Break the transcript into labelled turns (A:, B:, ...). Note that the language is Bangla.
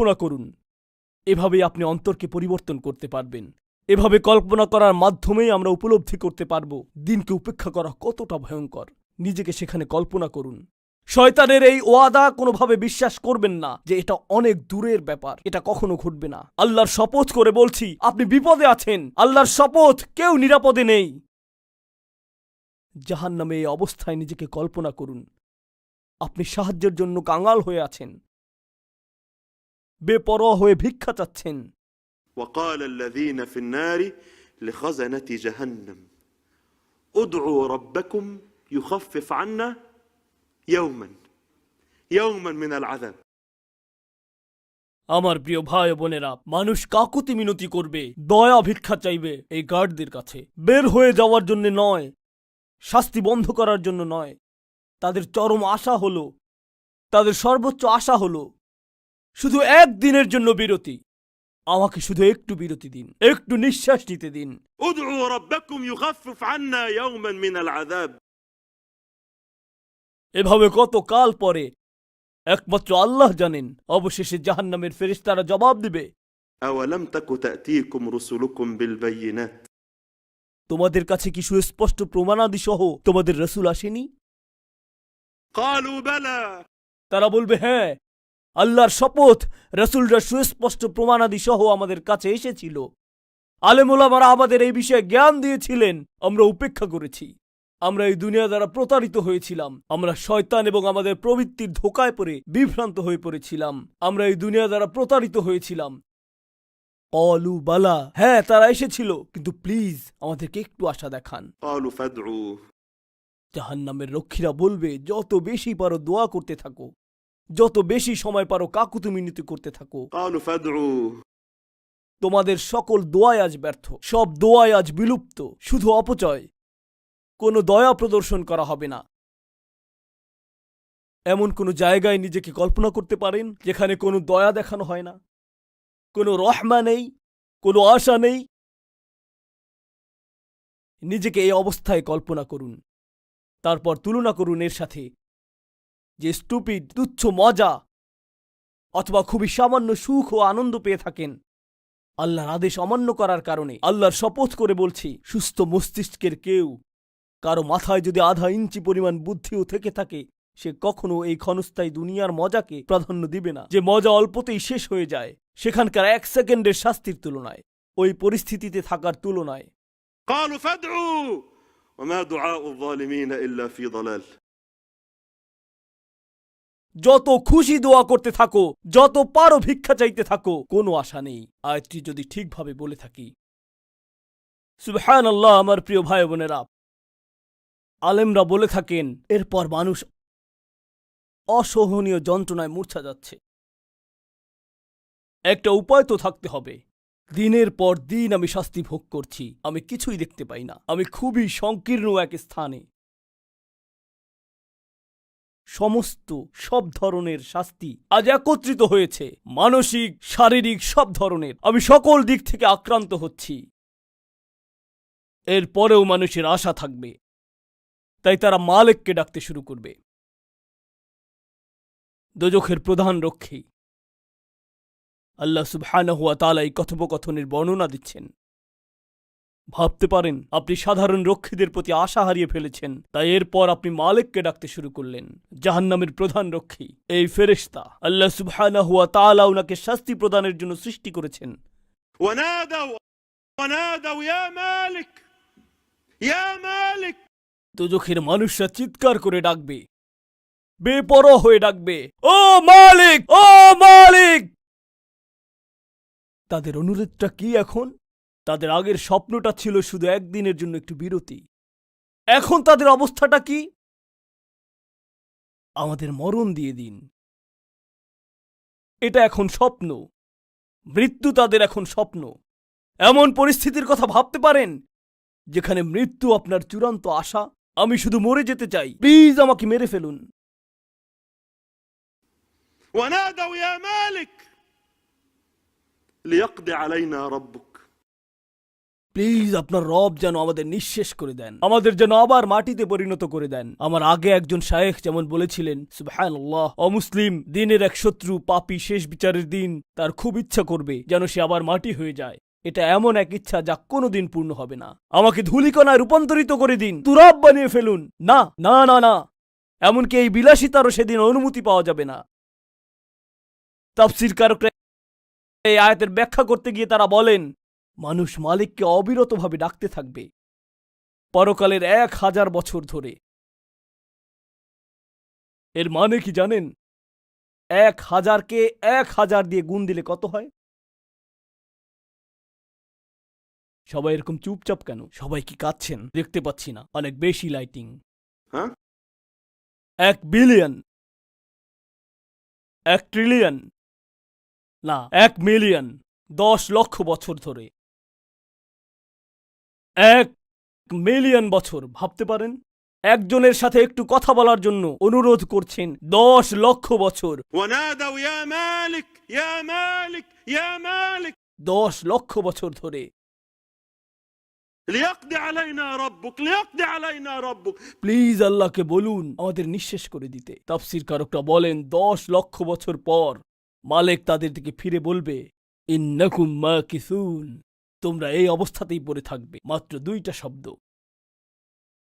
A: কল্পনা করুন, এভাবেই আপনি অন্তরকে পরিবর্তন করতে পারবেন। এভাবে কল্পনা করার মাধ্যমেই আমরা উপলব্ধি করতে পারব দিনকে উপেক্ষা করা কতটা ভয়ঙ্কর। নিজেকে সেখানে কল্পনা করুন। শয়তানের এই ওয়াদা কোনোভাবে বিশ্বাস করবেন না যে এটা অনেক দূরের ব্যাপার, এটা কখনো ঘটবে না। আল্লাহর শপথ করে বলছি, আপনি বিপদে আছেন। আল্লাহর শপথ, কেউ নিরাপদে নেই। জাহান্নামে এই অবস্থায় নিজেকে কল্পনা করুন। আপনি সাহায্যের জন্য কাঙাল হয়ে আছেন, বেপরোয়া হয়ে ভিক্ষা চাচ্ছেন।
B: وقال الذين في النار لخزنة جهنم ادعوا ربكم يخفف عنا يوما من العذاب।
A: আমার প্রিয় ভাই বোনেরা, মানুষ কাকুতি মিনতি করবে, দয়া ভিক্ষা চাইবে এই গার্ডদের কাছে, বের হয়ে যাওয়ার জন্য নয়, শাস্তি বন্ধ করার জন্য নয়। তাদের চরম আশা হলো, তাদের সর্বোচ্চ আশা হলো শুধু একদিনের জন্য বিরতি। আমাকে শুধু একটু বিরতি দিন, একটু নিঃশ্বাস নিতে দিন।
B: ادعوا ربكم يخفف عنا يوما من العذاب।
A: এভাবে কত কাল পরে একমাত্র আল্লাহ জানেন। অবশেষে জাহান্নামের ফেরেশতারা জবাব দিবে,
B: أولم تك تأتيكم رسلكم بالبينات।
A: তোমাদের কাছে কি সুস্পষ্ট প্রমাণাদি সহ তোমাদের রাসূল আসেনি?
B: قالوا بلى।
A: তারা বলবে, হ্যাঁ, আল্লাহর শপথ, রাসূলরা সুস্পষ্ট প্রমাণাদি সহ আমাদের কাছে এসেছিল। আলেম ওলামারা আমাদের এই বিষয়ে জ্ঞান দিয়েছিলেন, আমরা উপেক্ষা করেছি। আমরা এই দুনিয়া দ্বারা প্রতারিত হয়েছিলাম। আমরা শয়তান এবং আমাদের প্রবৃত্তির ধোকায় পড়ে বিভ্রান্ত হয়ে পড়েছিলাম। আমরা এই দুনিয়া দ্বারা প্রতারিত হয়েছিলাম। অলু বালা, হ্যাঁ, তারা এসেছিল, কিন্তু প্লিজ আমাদেরকে একটু আশা দেখান।
B: قالوا فادعوا।
A: জাহান্নামের রক্ষীরা বলবে, যত বেশি পারো দোয়া করতে থাকো, যত বেশি সময় পারো কাকুতি মিনতি করতে থাকো।
B: قالوا فادعوا।
A: তোমাদের সকল দোয়ায় আজ ব্যর্থ, সব দোয়ায় আজ বিলুপ্ত, শুধু অপচয়। কোনো দয়া প্রদর্শন করা হবে না। এমন কোনো জায়গায় নিজেকে কল্পনা করতে পারেন যেখানে কোনো দয়া দেখানো হয় না, কোনো রহমা নেই, কোনো আশা নেই? নিজেকে এই অবস্থায় কল্পনা করুন, তারপর তুলনা করুন এর সাথে যে স্টুপিড, তুচ্ছ মজা অথবা খুবই সামান্য সুখ ও আনন্দ পেয়ে থাকেন আল্লাহর আদেশ অমান্য করার কারণে। আল্লাহর শপথ করে বলছি, সুস্থ মস্তিষ্কের কেউ, কারো মাথায় যদি আধা ইঞ্চি পরিমাণ বুদ্ধিও থেকে থাকে, সে কখনো এই ক্ষণস্থায়ী দুনিয়ার মজাকে প্রাধান্য দিবে না, যে মজা অল্পতেই শেষ হয়ে যায়। সেখানকার 1 সেকেন্ডের শাস্তির তুলনায়, ওই পরিস্থিতিতে থাকার তুলনায়।
B: قالوا فادعوا وما دعاء الظالمين إلا في ضلال।
A: যত খুশি দোয়া করতে থাকো, যত পারো ভিক্ষা চাইতে থাকো, কোনো আশা নেই। আয়াতটি যদি ঠিকভাবে বলে থাকি। সুবহানাল্লাহ। আমার প্রিয় ভাই বোনেরা, আলেমরা বলে থাকেন এরপর মানুষ অসহনীয় যন্ত্রণায় মূর্ছা যাচ্ছে। একটা উপায় তো থাকতে হবে। দিনের পর দিন আমি শাস্তি ভোগ করছি, আমি কিছুই দেখতে পাই না। আমি খুবই সংকীর্ণ এক স্থানে। সমস্ত সব ধরনের শাস্তি আজ একত্রিত হয়েছে, মানসিক, শারীরিক, সব ধরনের। আমি সকল দিক থেকে আক্রান্ত হচ্ছি। এরপরেও মানুষের আশা থাকবে, তাই তারা মালিককে ডাকতে শুরু করবে। দোজখের প্রধান রক্ষী আল্লাহ সুবহানাহু ওয়া তাআলা এই কথোপকথনের বর্ণনা দিচ্ছেন। ভাবতে পারেন আপনি সাধারণ রক্ষীদের প্রতি আশা হারিয়ে ফেলেছেন, তাই এরপর আপনি মালিককে ডাকতে শুরু করলেন। জাহান্নামের প্রধান রক্ষী এই ফেরেশতা, আল্লাহ সুবহানাহু ওয়া তাআলা উনাকে শাস্তি প্রদানের জন্য সৃষ্টি করেছেন।
B: ونادوا يا مالك يا مالك।
A: দোজখের মানুষরা চিৎকার করে ডাকবে, বেপরোয়া হয়ে ডাকবে, ও মালিক, ও মালিক। তাদের অনুরোধটা কি এখন? তাদের আগের স্বপ্নটা ছিল শুধু একদিনের জন্য একটু বিরতি। এখন তাদের অবস্থাটা কি? আমাদের মরণ দিয়ে দিন। এটা এখন স্বপ্ন। মৃত্যু তাদের এখন স্বপ্ন। এমন পরিস্থিতির কথা ভাবতে পারেন যেখানে মৃত্যু আপনার চূড়ান্ত আশা? আমি শুধু মরে যেতে চাই, প্লিজ আমাকে মেরে ফেলুন।
B: ونادوا يا مالك ليقضي علينا ربك।
A: প্লিজ আপনার রব যেন আমাদের নিঃশেষ করে দেন, আমাদের যেন আবার মাটিতে পরিণত করে দেন। আমার আগে একজন শায়েখ যেমন বলেছিলেন, সুবহানাল্লাহ, অমুসলিম দিনের এক শত্রু পাপী শেষ বিচারের দিন তার খুব ইচ্ছা করবে যেন সে আবার মাটি হয়ে যায়। এটা এমন এক ইচ্ছা যা কোনোদিন পূর্ণ হবে না। আমাকে ধূলিকণায় রূপান্তরিত করে দিন, তুরাব বানিয়ে ফেলুন। না না না না, এমনকি এই বিলাসিতারও সেদিন অনুমতি পাওয়া যাবে না। তাফসীরকারকরা এই আয়াতের ব্যাখ্যা করতে গিয়ে তারা বলেন, মানুষ মালিককে অবিরতভাবে ডাকতে থাকবে পরকালের 1000 বছর ধরে। এর মানে কি জানেন? 1000কে 1000 দিয়ে গুণ দিলে কত হয়? সবাই এরকম চুপচাপ কেন? সবাই কি কাঁদছেন? দেখতে পাচ্ছি না, অনেক বেশি লাইটিং।
B: হ্যাঁ
A: 1 বিলিয়ন, 1 ট্রিলিয়ন, না 1 মিলিয়ন, 10 লক্ষ বছর ধরে। 1 মিলিয়ন বছর, ভাবতে পারেন? একজনের সাথে একটু কথা বলার জন্য অনুরোধ করছেন 10 লক্ষ বছর।
B: ونادوا يا مالك يا مالك يا مالك
A: 10 লক্ষ বছর ধরে।
B: ليقضي علينا ربك ليقضي علينا ربك
A: প্লিজ আল্লাহকে বলুন আমাদের নিঃশেষ করে দিতে। তাফসীরকারকরা বলেন 10 লক্ষ বছর পর মালিক তাদের দিকে ফিরে বলবে, ইন্নাকুম মাকিসুন, তোমরা এই অবস্থাতেই পড়ে থাকবে। মাত্র 2টা শব্দ,